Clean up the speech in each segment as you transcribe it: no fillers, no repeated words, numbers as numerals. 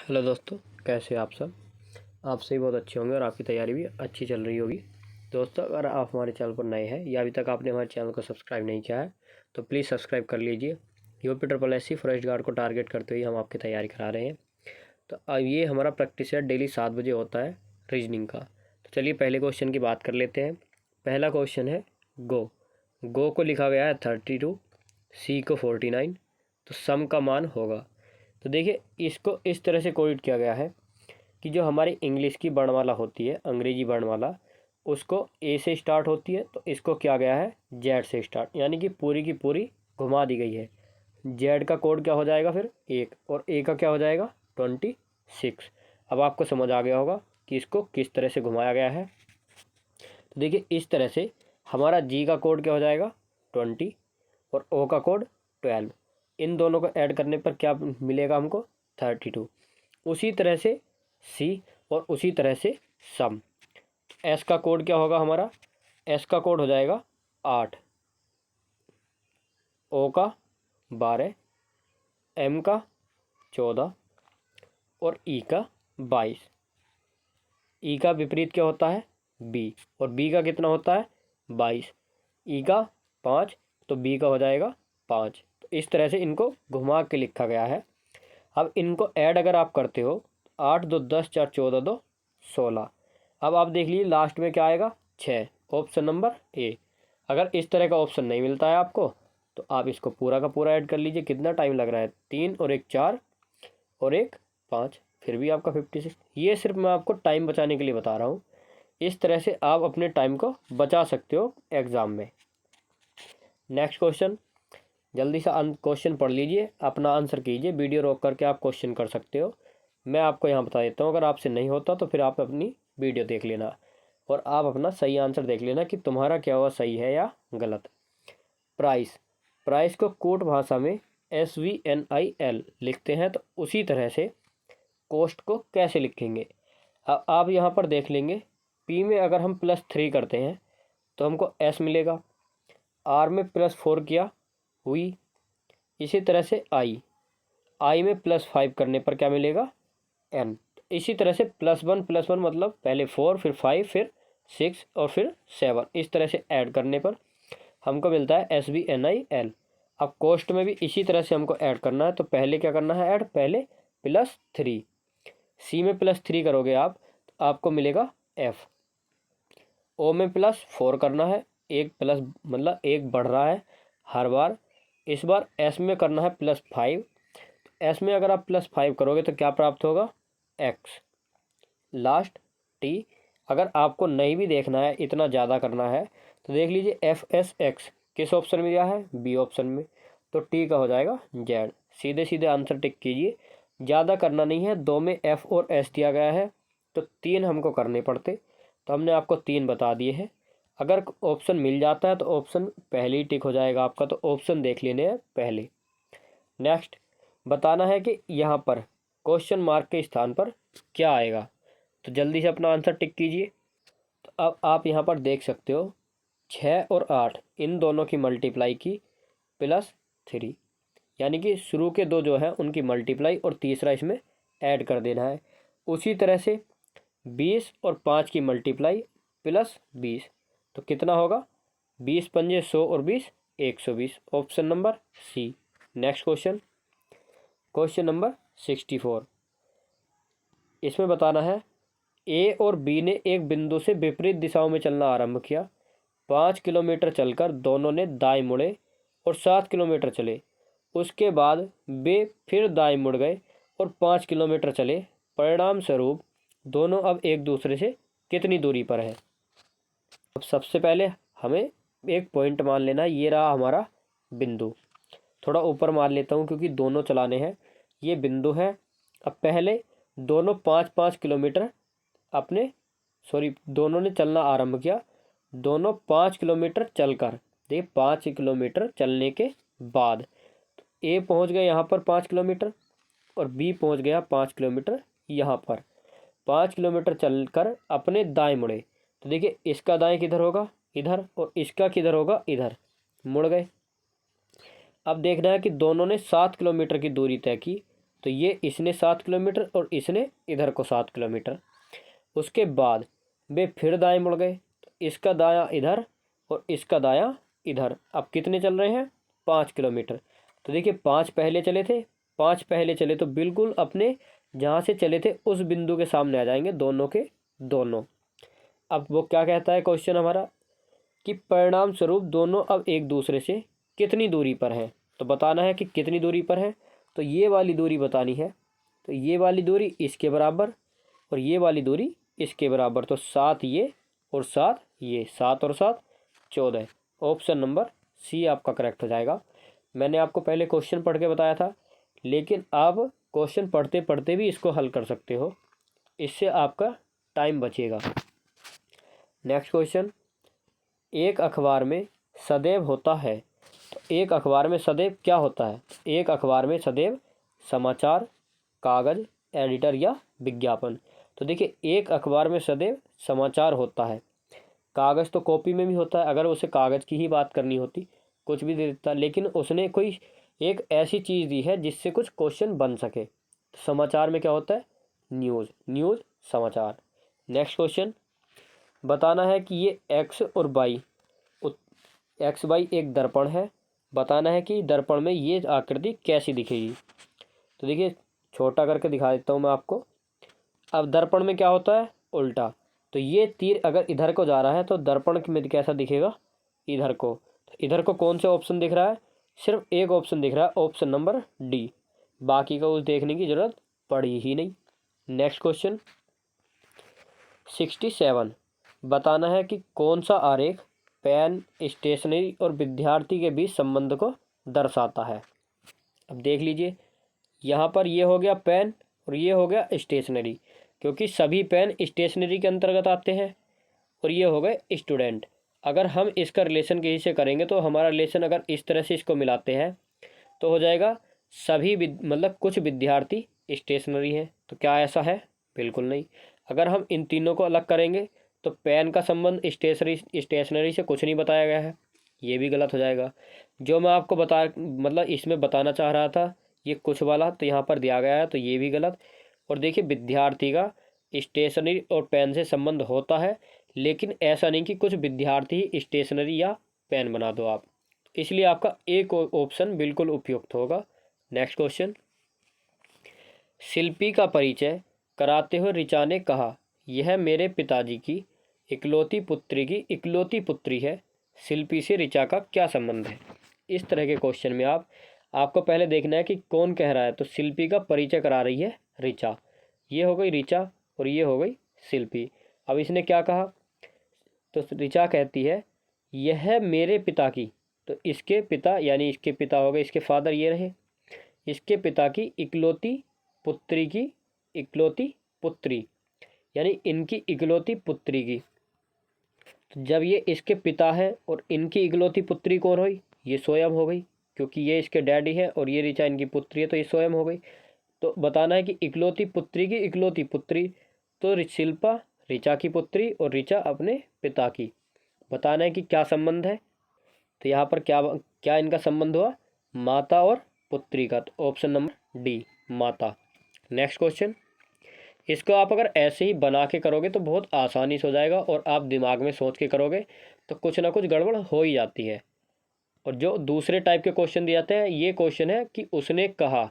Hello दोस्तों, कैसे आप सब। आप सभी बहुत अच्छे होंगे और आपकी तैयारी भी अच्छी चल रही होगी। दोस्तों, अगर आप हमारे चैनल पर नए हैं या अभी तक आपने हमारे चैनल को सब्सक्राइब नहीं किया है तो प्लीज़ सब्सक्राइब कर लीजिए। यूपी फॉरेस्ट गार्ड को टारगेट करते हुए हम आपकी तैयारी करा रहे हैं। तो अब ये हमारा प्रैक्टिस है, डेली 7 बजे होता है रीजनिंग का। तो चलिए पहले क्वेश्चन की बात कर लेते हैं। पहला क्वेश्चन है गो को लिखा गया है 32, सी को 49, तो सम का मान होगा। तो देखिए, इसको इस तरह से कोडिट किया गया है कि जो हमारी इंग्लिश की वर्णमाला होती है, अंग्रेजी वर्णमाला, उसको ए से स्टार्ट होती है, तो इसको किया गया है जेड से स्टार्ट, यानी कि पूरी की पूरी घुमा दी गई है। जेड का कोड क्या हो जाएगा फिर 1, और ए का क्या हो जाएगा 26। अब आपको समझ आ गया होगा कि इसको किस तरह से घुमाया गया है। तो देखिए, इस तरह से हमारा जी का कोड क्या हो जाएगा 20 और ओ का कोड 12। इन दोनों को ऐड करने पर क्या मिलेगा हमको 32। उसी तरह से सी और उसी तरह से सम। एस का कोड क्या होगा हमारा, एस का कोड हो जाएगा 8, ओ का 12, एम का 14 और ई का 22। ई का विपरीत क्या होता है बी, और बी का कितना होता है 22। ई का 5, तो बी का हो जाएगा 5। तो इस तरह से इनको घुमा के लिखा गया है। अब इनको ऐड अगर आप करते हो, 8 2 10 4 14 2 16। अब आप देख लीजिए लास्ट में क्या आएगा 6, ऑप्शन नंबर ए। अगर इस तरह का ऑप्शन नहीं मिलता है आपको तो आप इसको पूरा का पूरा ऐड कर लीजिए। कितना टाइम लग रहा है, 3 और 1 4 और 1 5, फिर भी आपका 56। ये सिर्फ मैं आपको टाइम बचाने के लिए बता रहा हूँ। इस तरह से आप अपने टाइम को बचा सकते हो एग्ज़ाम में। नेक्स्ट क्वेश्चन, जल्दी से क्वेश्चन पढ़ लीजिए, अपना आंसर कीजिए। वीडियो रोक करके आप क्वेश्चन कर सकते हो। मैं आपको यहाँ बता देता हूँ, अगर आपसे नहीं होता तो फिर आप अपनी वीडियो देख लेना और आप अपना सही आंसर देख लेना कि तुम्हारा क्या हुआ, सही है या गलत। प्राइस, प्राइस को कोट भाषा में SVNIL लिखते हैं, तो उसी तरह से कॉस्ट को कैसे लिखेंगे। अब आप यहाँ पर देख लेंगे, पी में अगर हम +3 करते हैं तो हमको एस मिलेगा, आर में +4 किया हुई, इसी तरह से आई में +5 करने पर क्या मिलेगा एन। इसी तरह से +1 मतलब पहले 4 फिर 5 फिर 6 और फिर 7, इस तरह से ऐड करने पर हमको मिलता है SVNIL। अब कॉस्ट में भी इसी तरह से हमको ऐड करना है, तो पहले क्या करना है ऐड, पहले +3, सी में +3 करोगे आप तो आपको मिलेगा एफ। ओ में +4 करना है, एक प्लस मतलब एक बढ़ रहा है हर बार। इस बार एस में करना है +5, एस में अगर आप +5 करोगे तो क्या प्राप्त होगा एक्स। लास्ट टी, अगर आपको नहीं भी देखना है, इतना ज़्यादा करना है तो देख लीजिए FSX किस ऑप्शन में दिया है, बी ऑप्शन में, तो टी का हो जाएगा जेड। सीधे सीधे आंसर टिक कीजिए, ज़्यादा करना नहीं है। 2 में एफ और एस दिया गया है तो 3 हमको करने पड़ते, तो हमने आपको 3 बता दिए हैं। अगर ऑप्शन मिल जाता है तो ऑप्शन पहले ही टिक हो जाएगा आपका, तो ऑप्शन देख लेने हैं पहले। नेक्स्ट, बताना है कि यहाँ पर क्वेश्चन मार्क के स्थान पर क्या आएगा, तो जल्दी से अपना आंसर टिक कीजिए। तो अब आप यहाँ पर देख सकते हो 6 और 8 इन दोनों की मल्टीप्लाई की +3, यानी कि शुरू के दो जो है उनकी मल्टीप्लाई और तीसरा इसमें ऐड कर देना है। उसी तरह से 20 और 5 की मल्टीप्लाई +20, तो कितना होगा 20 पंजे 100 और 20 120, option number C. Next question, question number 64। इसमें बताना है ए और बी ने एक बिंदु से विपरीत दिशाओं में चलना आरंभ किया। 5 किलोमीटर चलकर दोनों ने दाएं मुड़े और 7 किलोमीटर चले। उसके बाद वे फिर दाएं मुड़ गए और 5 किलोमीटर चले। परिणाम स्वरूप दोनों अब एक दूसरे से कितनी दूरी पर है। अब सबसे पहले हमें एक पॉइंट मान लेना है, ये रहा हमारा बिंदु। थोड़ा ऊपर मान लेता हूँ क्योंकि दोनों चलाने हैं, ये बिंदु है। अब पहले दोनों 5-5 किलोमीटर दोनों ने चलना आरंभ किया। दोनों 5 किलोमीटर चलकर, देखिए 5 किलोमीटर चलने के बाद ए पहुंच गए यहाँ पर 5 किलोमीटर और बी पहुंच गया 5 किलोमीटर यहाँ पर। 5 किलोमीटर चलकर अपने दाएं मुड़े, तो देखिए इसका दाएं किधर होगा इधर, और इसका किधर होगा इधर, मुड़ गए। अब देखना है कि दोनों ने 7 किलोमीटर की दूरी तय की, तो ये इसने 7 किलोमीटर और इसने इधर को 7 किलोमीटर। उसके बाद वे फिर दाएं मुड़ गए, तो इसका दायां इधर और इसका दायां इधर। अब कितने चल रहे हैं? 5 किलोमीटर। तो देखिए 5 पहले चले थे, 5 पहले चले तो बिल्कुल अपने जहाँ से चले थे उस बिंदु के सामने आ जाएंगे, दोनों के दोनों। अब वो क्या कहता है क्वेश्चन हमारा कि परिणाम स्वरूप दोनों अब एक दूसरे से कितनी दूरी पर हैं। तो बताना है कि कितनी दूरी पर है। तो ये वाली दूरी बतानी है, तो ये वाली दूरी इसके बराबर और ये वाली दूरी इसके बराबर। तो 7 ये और 7 ये, 7 और 7 14। ऑप्शन नंबर सी आपका करेक्ट हो जाएगा। मैंने आपको पहले क्वेश्चन पढ़ के बताया था, लेकिन आप क्वेश्चन पढ़ते पढ़ते भी इसको हल कर सकते हो, इससे आपका टाइम बचेगा। नेक्स्ट क्वेश्चन, एक अखबार में सदैव होता है। तो एक अखबार में सदैव क्या होता है? एक अखबार में सदैव समाचार, कागज, एडिटर या विज्ञापन। तो देखिए एक अखबार में सदैव समाचार होता है। कागज़ तो कॉपी में भी होता है, अगर उसे कागज़ की ही बात करनी होती कुछ भी दे देता, लेकिन उसने कोई एक ऐसी चीज़ दी है जिससे कुछ क्वेश्चन बन सके। समाचार में क्या होता है? न्यूज़, न्यूज़ समाचार। नेक्स्ट क्वेश्चन, बताना है कि ये एक्स और वाई, एक्स वाई एक दर्पण है। बताना है कि दर्पण में ये आकृति कैसी दिखेगी। तो देखिए छोटा करके दिखा देता हूँ मैं आपको। अब दर्पण में क्या होता है? उल्टा। तो ये तीर अगर इधर को जा रहा है तो दर्पण में कैसा दिखेगा? इधर को। तो इधर को कौन सा ऑप्शन दिख रहा है? सिर्फ एक ऑप्शन दिख रहा है, ऑप्शन नंबर डी। बाकी का उस देखने की जरूरत पड़ी ही नहीं। नेक्स्ट क्वेश्चन 67, बताना है कि कौन सा आरेख पेन, स्टेशनरी और विद्यार्थी के बीच संबंध को दर्शाता है। अब देख लीजिए, यहाँ पर ये हो गया पेन और ये हो गया स्टेशनरी, क्योंकि सभी पेन स्टेशनरी के अंतर्गत आते हैं। और ये हो गए स्टूडेंट। अगर हम इसका रिलेशन कहीं से करेंगे तो हमारा रिलेशन अगर इस तरह से इसको मिलाते हैं तो हो जाएगा सभी मतलब कुछ विद्यार्थी स्टेशनरी हैं। तो क्या ऐसा है? बिल्कुल नहीं। अगर हम इन तीनों को अलग करेंगे तो पेन का संबंध स्टेशनरी से कुछ नहीं बताया गया है, ये भी गलत हो जाएगा। जो मैं आपको मतलब इसमें बताना चाह रहा था ये कुछ वाला, तो यहाँ पर दिया गया है, तो ये भी गलत। और देखिए विद्यार्थी का स्टेशनरी और पेन से संबंध होता है, लेकिन ऐसा नहीं कि कुछ विद्यार्थी स्टेशनरी या पेन बना दो आप। इसलिए आपका एक ऑप्शन बिल्कुल उपयुक्त होगा। नेक्स्ट क्वेश्चन, शिल्पी का परिचय कराते हुए ऋचा ने कहा, यह मेरे पिताजी की इकलौती पुत्री है। शिल्पी से ऋचा का क्या संबंध है? इस तरह के क्वेश्चन में आपको पहले देखना है कि कौन कह रहा है। तो शिल्पी का परिचय करा रही है ऋचा। ये हो गई ऋचा और ये हो गई शिल्पी। अब इसने क्या कहा? तो ऋचा कहती है यह मेरे पिता की, तो इसके पिता यानी इसके पिता हो गए, इसके फादर ये रहे, इसके पिता की इकलौती पुत्री यानी इनकी इकलौती पुत्री की। तो जब ये इसके पिता है और इनकी इकलौती पुत्री कौन हुई? ये स्वयं हो गई, क्योंकि ये इसके डैडी है और ये ऋचा इनकी पुत्री है, तो ये स्वयं हो गई। तो बताना है कि इकलौती पुत्री की इकलौती पुत्री, तो शिल्पा ऋचा की पुत्री और ऋचा अपने पिता की। बताना है कि क्या संबंध है। तो यहाँ पर क्या इनका संबंध हुआ? माता और पुत्री का। तो ऑप्शन नंबर डी, माता। नेक्स्ट क्वेश्चन, इसको आप अगर ऐसे ही बना के करोगे तो बहुत आसानी से हो जाएगा, और आप दिमाग में सोच के करोगे तो कुछ ना कुछ गड़बड़ हो ही जाती है। और जो दूसरे टाइप के क्वेश्चन दिए जाते हैं, ये क्वेश्चन है कि उसने कहा,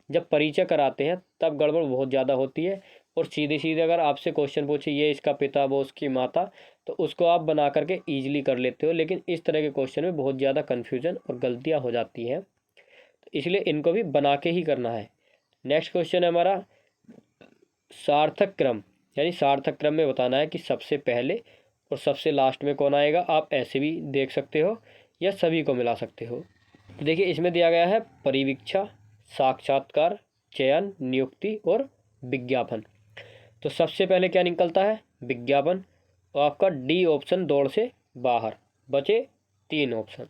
जब परिचय कराते हैं तब गड़बड़ बहुत ज़्यादा होती है। और सीधे सीधे अगर आपसे क्वेश्चन पूछे ये इसका पिता वो उसकी माता, तो उसको आप बना करके ईजिली कर लेते हो, लेकिन इस तरह के क्वेश्चन में बहुत ज़्यादा कन्फ्यूजन और गलतियाँ हो जाती हैं, तो इसलिए इनको भी बना के ही करना है। नेक्स्ट क्वेश्चन है हमारा सार्थक क्रम, यानी सार्थक क्रम में बताना है कि सबसे पहले और सबसे लास्ट में कौन आएगा। आप ऐसे भी देख सकते हो या सभी को मिला सकते हो। तो देखिए इसमें दिया गया है परिवीक्षा, साक्षात्कार, चयन, नियुक्ति और विज्ञापन। तो सबसे पहले क्या निकलता है? विज्ञापन। और आपका डी ऑप्शन दौड़ से बाहर, बचे 3 ऑप्शन।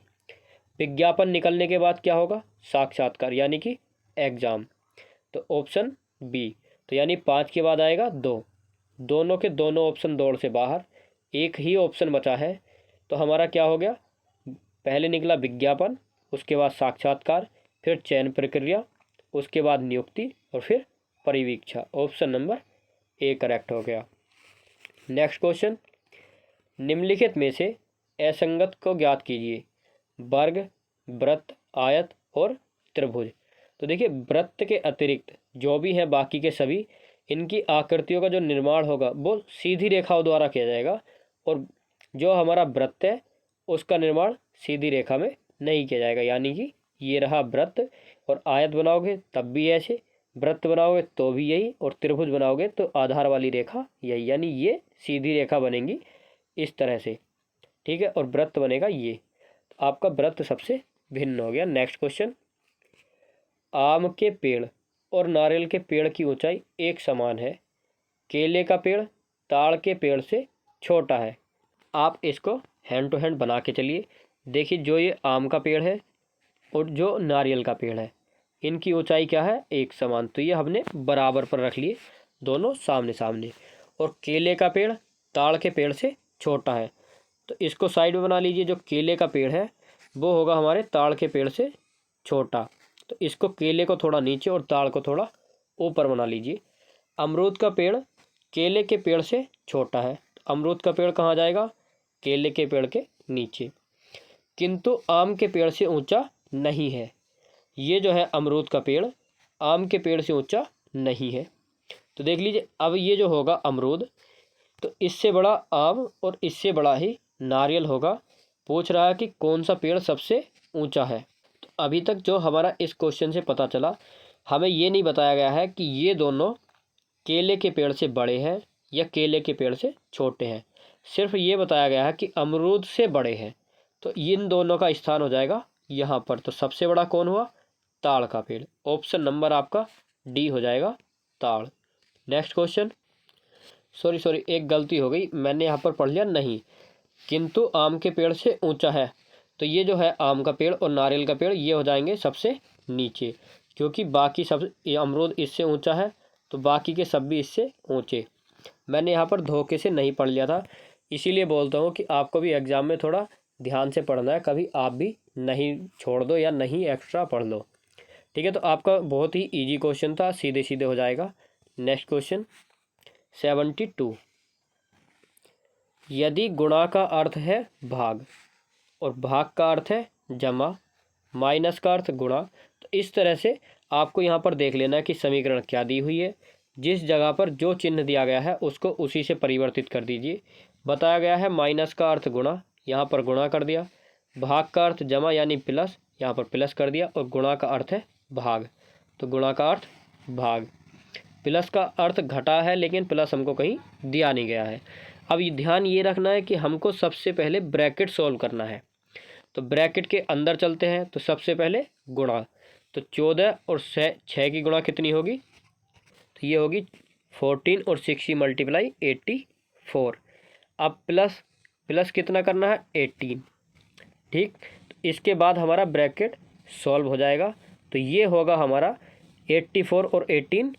विज्ञापन निकलने के बाद क्या होगा? साक्षात्कार यानी कि एग्जाम, तो ऑप्शन बी। तो यानी 5 के बाद आएगा 2, दोनों के दोनों ऑप्शन दौड़ से बाहर, एक ही ऑप्शन बचा है। तो हमारा क्या हो गया? पहले निकला विज्ञापन, उसके बाद साक्षात्कार, फिर चयन प्रक्रिया, उसके बाद नियुक्ति और फिर परिवीक्षा। ऑप्शन नंबर ए करेक्ट हो गया। नेक्स्ट क्वेश्चन, निम्नलिखित में से असंगत को ज्ञात कीजिए। वर्ग, वृत्त, आयत और त्रिभुज। तो देखिए वृत्त के अतिरिक्त जो भी है बाकी के सभी, इनकी आकृतियों का जो निर्माण होगा वो सीधी रेखाओं द्वारा किया जाएगा, और जो हमारा वृत्त है उसका निर्माण सीधी रेखा में नहीं किया जाएगा। यानी कि ये रहा वृत्त, और आयत बनाओगे तब भी ऐसे, वृत्त बनाओगे तो भी यही, और त्रिभुज बनाओगे तो आधार वाली रेखा यही, यानी ये सीधी रेखा बनेंगी इस तरह से, ठीक है, और वृत्त बनेगा ये। आपका वृत्त सबसे भिन्न हो गया। नेक्स्ट क्वेश्चन, आम के पेड़ और नारियल के पेड़ की ऊंचाई एक समान है, केले का पेड़ ताड़ के पेड़ से छोटा है। आप इसको हैंड टू हैंड बना के चलिए। देखिए जो ये आम का पेड़ है और जो नारियल का पेड़ है, इनकी ऊंचाई क्या है, एक समान, तो ये हमने बराबर पर रख लिए, दोनों सामने सामने। और केले का पेड़ ताड़ के पेड़ से छोटा है, तो इसको साइड में बना लीजिए। जो केले का पेड़ है वो होगा हमारे ताड़ के पेड़ से छोटा, तो इसको केले को थोड़ा नीचे और ताड़ को थोड़ा ऊपर बना लीजिए। अमरूद का पेड़ केले के पेड़ से छोटा है, तो अमरूद का पेड़ कहाँ जाएगा, केले के पेड़ के नीचे। किंतु आम के पेड़ से ऊंचा नहीं है। ये जो है अमरूद का पेड़ आम के पेड़ से ऊंचा नहीं है। तो देख लीजिए अब ये जो होगा अमरूद, तो इससे बड़ा आम और इससे बड़ा ही नारियल होगा। पूछ रहा है कि कौन सा पेड़ सबसे ऊंचा है। तो अभी तक जो हमारा इस क्वेश्चन से पता चला, हमें ये नहीं बताया गया है कि ये दोनों केले के पेड़ से बड़े हैं या केले के पेड़ से छोटे हैं। सिर्फ ये बताया गया है कि अमरूद से बड़े हैं, तो इन दोनों का स्थान हो जाएगा यहाँ पर। तो सबसे बड़ा कौन हुआ, ताड़ का पेड़। ऑप्शन नंबर आपका डी हो जाएगा, ताड़। नेक्स्ट क्वेश्चन, सॉरी एक गलती हो गई, मैंने यहाँ पर पढ़ लिया नहीं, किंतु आम के पेड़ से ऊंचा है। तो ये जो है आम का पेड़ और नारियल का पेड़ ये हो जाएंगे सबसे नीचे, क्योंकि बाकी सब, ये अमरूद इससे ऊंचा है तो बाकी के सब भी इससे ऊंचे। मैंने यहाँ पर धोखे से नहीं पढ़ लिया था, इसीलिए बोलता हूँ कि आपको भी एग्जाम में थोड़ा ध्यान से पढ़ना है, कभी आप भी नहीं छोड़ दो या नहीं एक्स्ट्रा पढ़ लो, ठीक है। तो आपका बहुत ही इजी क्वेश्चन था, सीधे सीधे हो जाएगा। नेक्स्ट क्वेश्चन 72, यदि गुणा का अर्थ है भाग और भाग का अर्थ है जमा, माइनस का अर्थ गुणा, तो इस तरह से आपको यहाँ पर देख लेना है कि समीकरण क्या दी हुई है। जिस जगह पर जो चिन्ह दिया गया है उसको उसी से परिवर्तित कर दीजिए। बताया गया है माइनस का अर्थ गुणा, यहाँ पर गुणा कर दिया। भाग का अर्थ जमा यानी प्लस, यहाँ पर प्लस कर दिया। और गुणा का अर्थ है भाग, तो गुणा का अर्थ भाग। प्लस का अर्थ घटा है लेकिन प्लस हमको कहीं दिया नहीं गया है। अब ये ध्यान ये रखना है कि हमको सबसे पहले ब्रैकेट सॉल्व करना है, तो ब्रैकेट के अंदर चलते हैं। तो सबसे पहले गुणा, तो 14 और 6 की गुणा कितनी होगी, तो ये होगी 14 और 6 मल्टीप्लाई 84। अब प्लस प्लस कितना करना है 18, ठीक। तो इसके बाद हमारा ब्रैकेट सॉल्व हो जाएगा, तो ये होगा हमारा 84 और 18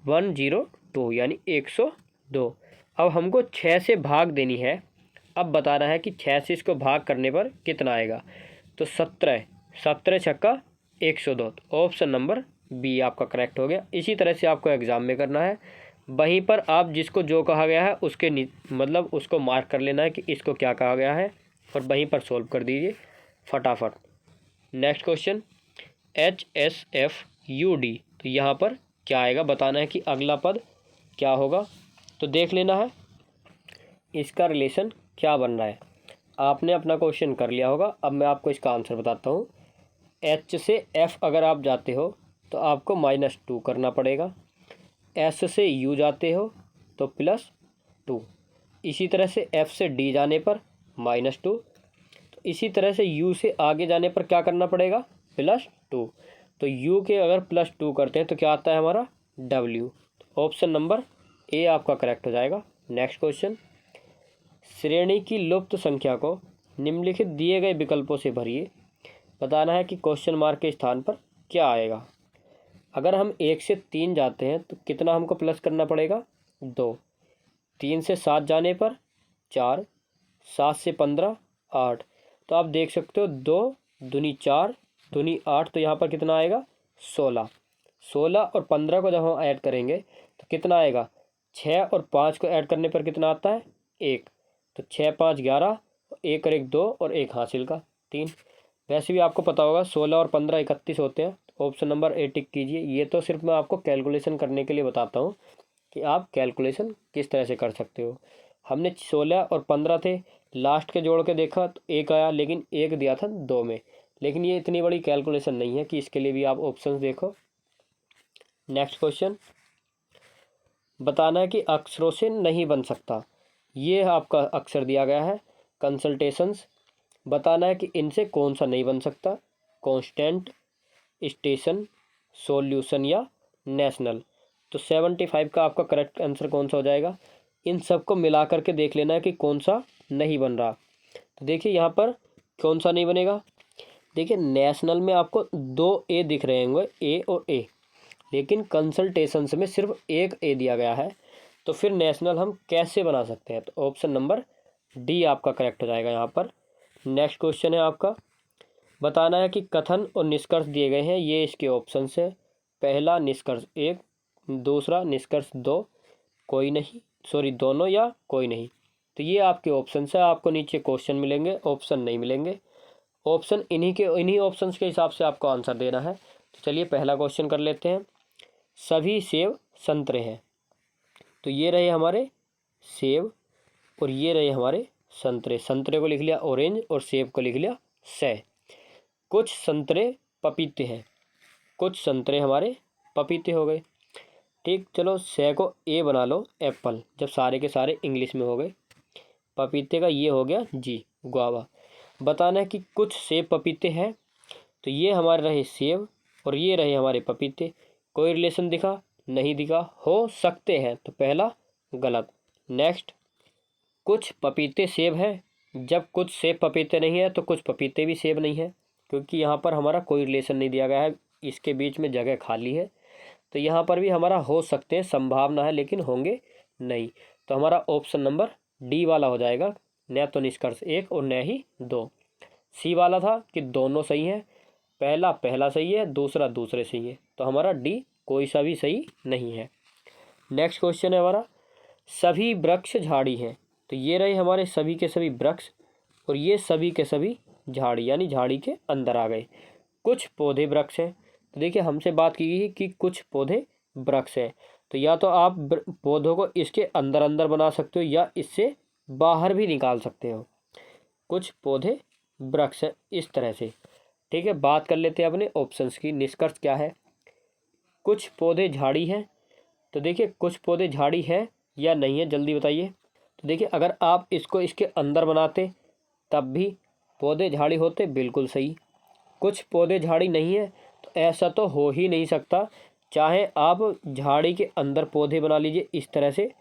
102 यानी 102। अब हमको 6 से भाग देनी है। अब बताना है कि 6 से इसको भाग करने पर कितना आएगा, तो 17 छक्का 102। ऑप्शन नंबर बी आपका करेक्ट हो गया। इसी तरह से आपको एग्ज़ाम में करना है। वहीं पर आप जिसको जो कहा गया है उसके मतलब उसको मार्क कर लेना है कि इसको क्या कहा गया है, और वहीं पर सॉल्व कर दीजिए फटाफट। नेक्स्ट क्वेश्चन HSFUD, तो यहाँ पर क्या आएगा, बताना है कि अगला पद क्या होगा। तो देख लेना है इसका रिलेशन क्या बन रहा है। आपने अपना क्वेश्चन कर लिया होगा, अब मैं आपको इसका आंसर बताता हूँ। H से F अगर आप जाते हो तो आपको -2 करना पड़ेगा। S से U जाते हो तो +2। इसी तरह से F से D जाने पर -2। तो इसी तरह से U से आगे जाने पर क्या करना पड़ेगा, +2। तो U के अगर +2 करते हैं तो क्या आता है हमारा W। ऑप्शन नंबर ए आपका करेक्ट हो जाएगा। नेक्स्ट क्वेश्चन, श्रेणी की लुप्त संख्या को निम्नलिखित दिए गए विकल्पों से भरिए। बताना है कि क्वेश्चन मार्क के स्थान पर क्या आएगा। अगर हम 1 से 3 जाते हैं तो कितना हमको प्लस करना पड़ेगा, 2। 3 से 7 जाने पर 4, 7 से 15 8। तो आप देख सकते हो 2 दूनी 4 दूनी 8, तो यहाँ पर कितना आएगा 16। 16 और 15 को जब हम ऐड करेंगे तो कितना आएगा, 6 और 5 को ऐड करने पर कितना आता है, 1। तो 6 5 11, 1 और 1 2 और 1 हासिल का 3। वैसे भी आपको पता होगा 16 और 15 31 होते हैं। ऑप्शन नंबर ए टिक कीजिए। ये तो सिर्फ मैं आपको कैलकुलेशन करने के लिए बताता हूँ कि आप कैलकुलेशन किस तरह से कर सकते हो। हमने 16 और 15 थे, लास्ट के जोड़ के देखा तो 1 आया, लेकिन 1 दिया था 2 में। लेकिन ये इतनी बड़ी कैलकुलेशन नहीं है कि इसके लिए भी आप ऑप्शंस देखो। नेक्स्ट क्वेश्चन, बताना है कि अक्षरों से नहीं बन सकता। ये आपका अक्षर दिया गया है कंसल्टेशंस। बताना है कि इनसे कौन सा नहीं बन सकता, कांस्टेंट, स्टेशन, सॉल्यूशन या नेशनल। तो 75 का आपका करेक्ट आंसर कौन सा हो जाएगा। इन सब को मिला करके देख लेना है कि कौन सा नहीं बन रहा। तो देखिए यहाँ पर कौन सा नहीं बनेगा। देखिए नेशनल में आपको 2 ए दिख रहे होंगे, ए और ए, लेकिन कंसल्टेशंस में सिर्फ 1 ए दिया गया है। तो फिर नेशनल हम कैसे बना सकते हैं। तो ऑप्शन नंबर डी आपका करेक्ट हो जाएगा यहाँ पर। नेक्स्ट क्वेश्चन है आपका, बताना है कि कथन और निष्कर्ष दिए गए हैं। ये इसके ऑप्शन है। पहला निष्कर्ष 1, दूसरा निष्कर्ष 2, कोई नहीं, सॉरी दोनों या कोई नहीं। तो ये आपके ऑप्शन है। आपको नीचे क्वेश्चन मिलेंगे, ऑप्शन नहीं मिलेंगे। ऑप्शन इन्हीं ऑप्शंस के हिसाब से आपको आंसर देना है। तो चलिए पहला क्वेश्चन कर लेते हैं। सभी सेब संतरे हैं। तो ये रहे हमारे सेब और ये रहे हमारे संतरे। संतरे को लिख लिया ऑरेंज और सेब को लिख लिया से। कुछ संतरे पपीते हैं, कुछ संतरे हमारे पपीते हो गए। ठीक, चलो से को ए बना लो एप्पल, जब सारे के सारे इंग्लिश में हो गए। पपीते का ये हो गया जी गुआवा। बताना है कि कुछ सेब पपीते हैं। तो ये हमारे रहे सेब और ये रहे हमारे पपीते। कोई रिलेशन दिखा नहीं दिखा, हो सकते हैं, तो पहला गलत। नेक्स्ट, कुछ पपीते सेब हैं। जब कुछ सेब पपीते नहीं है तो कुछ पपीते भी सेब नहीं है, क्योंकि यहाँ पर हमारा कोई रिलेशन नहीं दिया गया है, इसके बीच में जगह खाली है। तो यहाँ पर भी हमारा हो सकते हैं, संभावना है, लेकिन होंगे नहीं। तो हमारा ऑप्शन नंबर डी वाला हो जाएगा, न तो निष्कर्ष 1 और न ही 2। सी वाला था कि दोनों सही हैं, पहला सही है, दूसरा दूसरे सही है। तो हमारा डी कोई सा भी सही नहीं है। नेक्स्ट क्वेश्चन है हमारा, सभी वृक्ष झाड़ी हैं। तो ये रहे हमारे सभी के सभी वृक्ष और ये सभी के सभी झाड़ी, यानी झाड़ी के अंदर आ गए। कुछ पौधे वृक्ष हैं। तो देखिए हमसे बात की गई कि कुछ पौधे वृक्ष हैं, तो या तो आप पौधों को इसके अंदर अंदर बना सकते हो या इससे बाहर भी निकाल सकते हो। कुछ पौधे वृक्ष हैं इस तरह से। ठीक है, बात कर लेते हैं अपने ऑप्शंस की। निष्कर्ष क्या है, कुछ पौधे झाड़ी हैं। तो देखिए कुछ पौधे झाड़ी है या नहीं है, जल्दी बताइए। तो देखिए अगर आप इसको इसके अंदर बनाते तब भी पौधे झाड़ी होते, बिल्कुल सही। कुछ पौधे झाड़ी नहीं है, तो ऐसा तो हो ही नहीं सकता। चाहे आप झाड़ी के अंदर पौधे बना लीजिए इस तरह से,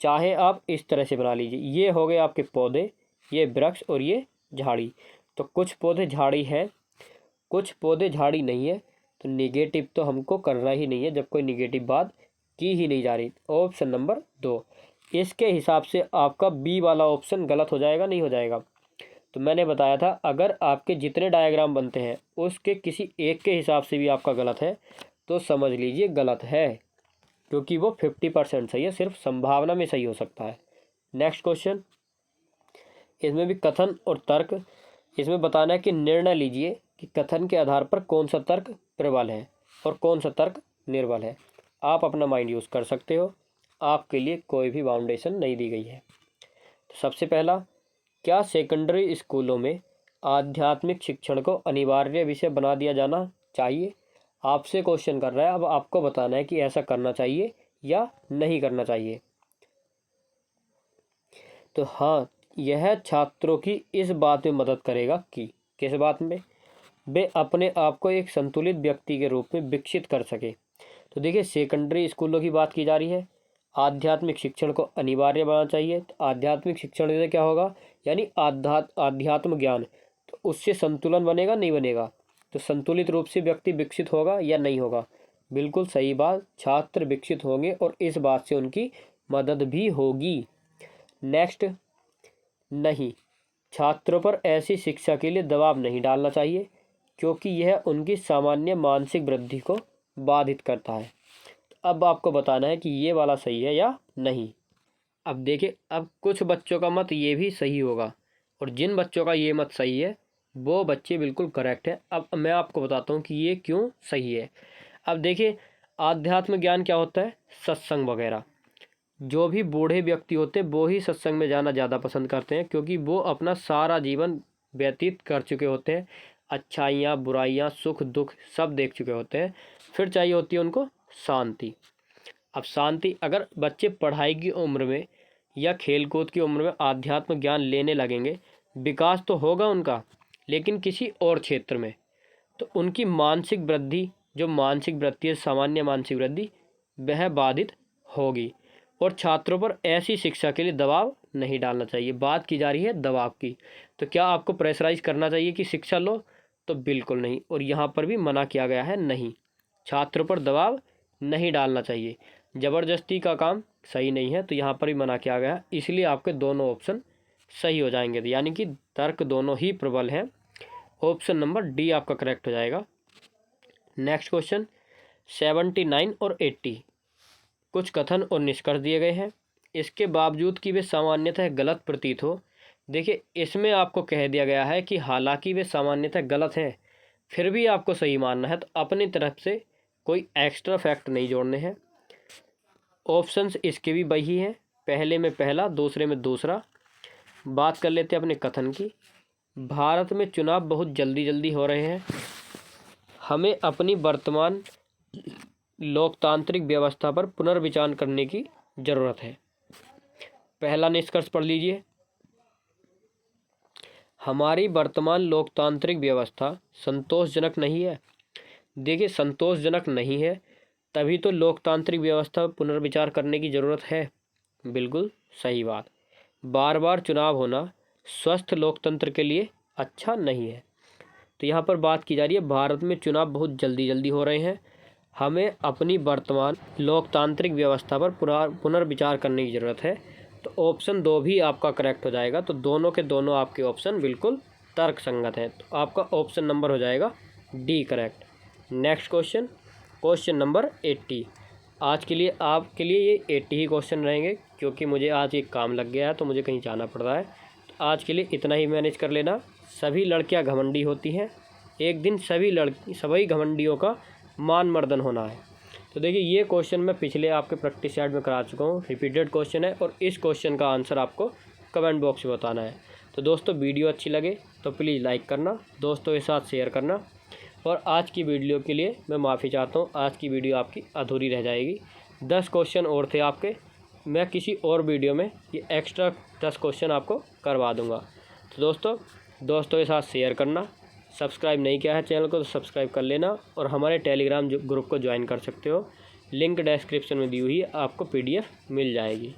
चाहे आप इस तरह से बना लीजिए, ये हो गए आपके पौधे, ये वृक्ष और ये झाड़ी। तो कुछ पौधे झाड़ी है, कुछ पौधे झाड़ी नहीं है। तो निगेटिव तो हमको करना ही नहीं है जब कोई निगेटिव बात की ही नहीं जा रही। ऑप्शन नंबर 2, इसके हिसाब से आपका बी वाला ऑप्शन गलत हो जाएगा, नहीं हो जाएगा। तो मैंने बताया था अगर आपके जितने डायग्राम बनते हैं उसके किसी एक के हिसाब से भी आपका गलत है तो समझ लीजिए गलत है, क्योंकि वो 50% सही है, सिर्फ संभावना में सही हो सकता है। नेक्स्ट क्वेश्चन, इसमें भी कथन और तर्क। इसमें बताना है कि निर्णय लीजिए कि कथन के आधार पर कौन सा तर्क प्रबल है और कौन सा तर्क निर्बल है। आप अपना माइंड यूज़ कर सकते हो, आपके लिए कोई भी बाउंडेशन नहीं दी गई है। तो सबसे पहला, क्या सेकेंडरी स्कूलों में आध्यात्मिक शिक्षण को अनिवार्य विषय बना दिया जाना चाहिए। आपसे क्वेश्चन कर रहा है, अब आपको बताना है कि ऐसा करना चाहिए या नहीं करना चाहिए। तो हाँ, यह छात्रों की इस बात में मदद करेगा कि किस बात में, वे अपने आप को एक संतुलित व्यक्ति के रूप में विकसित कर सके। तो देखिए सेकेंडरी स्कूलों की बात की जा रही है, आध्यात्मिक शिक्षण को अनिवार्य बनाना चाहिए। तो आध्यात्मिक शिक्षण से क्या होगा, यानी आध्यात्म ज्ञान, तो उससे संतुलन बनेगा नहीं बनेगा। तो संतुलित रूप से व्यक्ति विकसित होगा या नहीं होगा, बिल्कुल सही बात, छात्र विकसित होंगे और इस बात से उनकी मदद भी होगी। नेक्स्ट, नहीं, छात्रों पर ऐसी शिक्षा के लिए दबाव नहीं डालना चाहिए, क्योंकि यह उनकी सामान्य मानसिक वृद्धि को बाधित करता है। अब आपको बताना है कि ये वाला सही है या नहीं। अब देखिए, अब कुछ बच्चों का मत ये भी सही होगा और जिन बच्चों का ये मत सही है वो बच्चे बिल्कुल करेक्ट है। अब मैं आपको बताता हूँ कि ये क्यों सही है। अब देखिए, आध्यात्म ज्ञान क्या होता है? सत्संग वगैरह। जो भी बूढ़े व्यक्ति होते हैं वो ही सत्संग में जाना ज़्यादा पसंद करते हैं, क्योंकि वो अपना सारा जीवन व्यतीत कर चुके होते हैं, अच्छाइयाँ बुराइयाँ सुख दुख सब देख चुके होते हैं। फिर चाहिए होती है उनको शांति। अब शांति, अगर बच्चे पढ़ाई की उम्र में या खेल कूद की उम्र में आध्यात्म ज्ञान लेने लगेंगे, विकास तो होगा उनका, लेकिन किसी और क्षेत्र में, तो उनकी मानसिक वृद्धि, जो मानसिक वृद्धि है, सामान्य मानसिक वृद्धि, वह बाधित होगी। और छात्रों पर ऐसी शिक्षा के लिए दबाव नहीं डालना चाहिए। बात की जा रही है दबाव की, तो क्या आपको प्रेशराइज करना चाहिए कि शिक्षा लो? तो बिल्कुल नहीं। और यहाँ पर भी मना किया गया है, नहीं, छात्रों पर दबाव नहीं डालना चाहिए। ज़बरदस्ती का काम सही नहीं है, तो यहाँ पर भी मना किया गया है। इसलिए आपके दोनों ऑप्शन सही हो जाएंगे, यानी कि तर्क दोनों ही प्रबल हैं। ऑप्शन नंबर डी आपका करेक्ट हो जाएगा। नेक्स्ट क्वेश्चन 79 और 80, कुछ कथन और निष्कर्ष दिए गए हैं। इसके बावजूद कि वे सामान्यतः गलत प्रतीत हो, देखिए इसमें आपको कह दिया गया है कि हालांकि वे सामान्यतः गलत हैं, फिर भी आपको सही मानना है, तो अपनी तरफ से कोई एक्स्ट्रा फैक्ट नहीं जोड़ने हैं। ऑप्शंस इसके भी वही हैं, पहले में पहला दूसरे में दूसरा। बात कर लेते हैं अपने कथन की। भारत में चुनाव बहुत जल्दी जल्दी हो रहे हैं, हमें अपनी वर्तमान लोकतांत्रिक व्यवस्था पर पुनर्विचार करने की जरूरत है। पहला निष्कर्ष पढ़ लीजिए, हमारी वर्तमान लोकतांत्रिक व्यवस्था संतोषजनक नहीं है। देखिए, संतोषजनक नहीं है तभी तो लोकतांत्रिक व्यवस्था पर पुनर्विचार करने की ज़रूरत है। बिल्कुल सही बात। बार बार चुनाव होना स्वस्थ लोकतंत्र के लिए अच्छा नहीं है। तो यहाँ पर बात की जा रही है भारत में चुनाव बहुत जल्दी जल्दी हो रहे हैं, हमें अपनी वर्तमान लोकतांत्रिक व्यवस्था पर पुनर्विचार करने की ज़रूरत है। तो ऑप्शन 2 भी आपका करेक्ट हो जाएगा। तो दोनों के दोनों आपके ऑप्शन बिल्कुल तर्क संगत हैं, तो आपका ऑप्शन नंबर हो जाएगा D correct. Next question, question number 80। आज के लिए आपके लिए ये 80 ही क्वेश्चन रहेंगे, क्योंकि मुझे आज एक काम लग गया है तो मुझे कहीं जाना पड़ रहा है। तो आज के लिए इतना ही मैनेज कर लेना। सभी लड़कियां घमंडी होती हैं, एक दिन सभी घमंडियों का मान मर्दन होना है। तो देखिए, ये क्वेश्चन मैं पिछले आपके प्रैक्टिस चार्ट में करा चुका हूँ, रिपीटेड क्वेश्चन है, और इस क्वेश्चन का आंसर आपको कमेंट बॉक्स में बताना है। तो दोस्तों, वीडियो अच्छी लगे तो प्लीज़ लाइक करना, दोस्तों के साथ शेयर करना। और आज की वीडियो के लिए मैं माफ़ी चाहता हूँ, आज की वीडियो आपकी अधूरी रह जाएगी। 10 क्वेश्चन और थे आपके, मैं किसी और वीडियो में ये एक्स्ट्रा 10 क्वेश्चन आपको करवा दूँगा। तो दोस्तों के साथ शेयर करना। सब्सक्राइब नहीं किया है चैनल को तो सब्सक्राइब कर लेना, और हमारे टेलीग्राम ग्रुप को ज्वाइन कर सकते हो, लिंक डिस्क्रिप्शन में दी हुई है, आपको PDF मिल जाएगी।